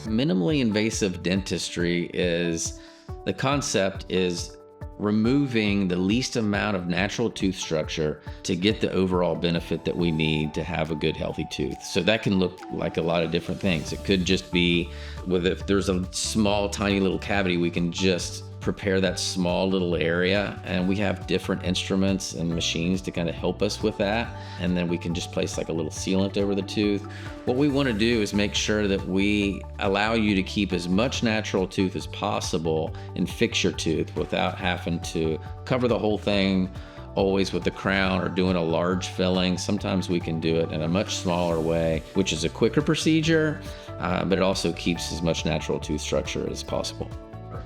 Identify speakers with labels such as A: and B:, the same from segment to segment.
A: Minimally invasive dentistry the concept is removing the least amount of natural tooth structure to get the overall benefit that we need to have a good, healthy tooth. So that can look like a lot of different things. It could just be if there's a small, tiny little cavity, we can just prepare that small little area, and we have different instruments and machines to kind of help us with that. And then we can just place like a little sealant over the tooth. What we want to do is make sure that we allow you to keep as much natural tooth as possible and fix your tooth without having to cover the whole thing always with the crown or doing a large filling. Sometimes we can do it in a much smaller way, which is a quicker procedure, but it also keeps as much natural tooth structure as possible.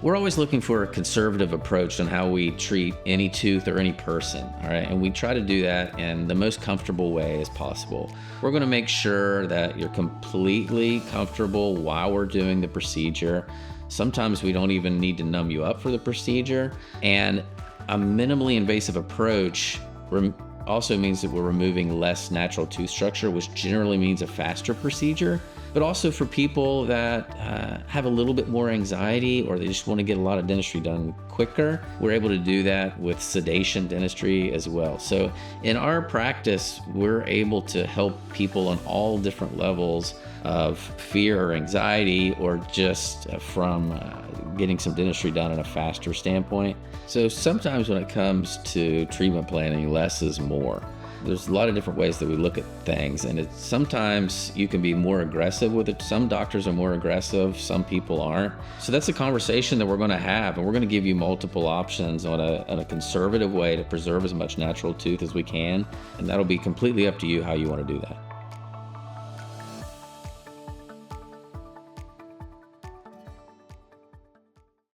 A: We're always looking for a conservative approach on how we treat any tooth or any person, all right? And we try to do that in the most comfortable way as possible. We're gonna make sure that you're completely comfortable while we're doing the procedure. Sometimes we don't even need to numb you up for the procedure. And a minimally invasive approach also means that we're removing less natural tooth structure, which generally means a faster procedure. But also for people that have a little bit more anxiety, or they just want to get a lot of dentistry done quicker, we're able to do that with sedation dentistry as well. So in our practice, we're able to help people on all different levels of fear or anxiety, or just from getting some dentistry done in a faster standpoint. So sometimes when it comes to treatment planning, less is more. There's a lot of different ways that we look at things, and sometimes you can be more aggressive with it. Some doctors are more aggressive, some people aren't. So that's a conversation that we're going to have, and we're going to give you multiple options on a conservative way to preserve as much natural tooth as we can, and that'll be completely up to you how you want to do that.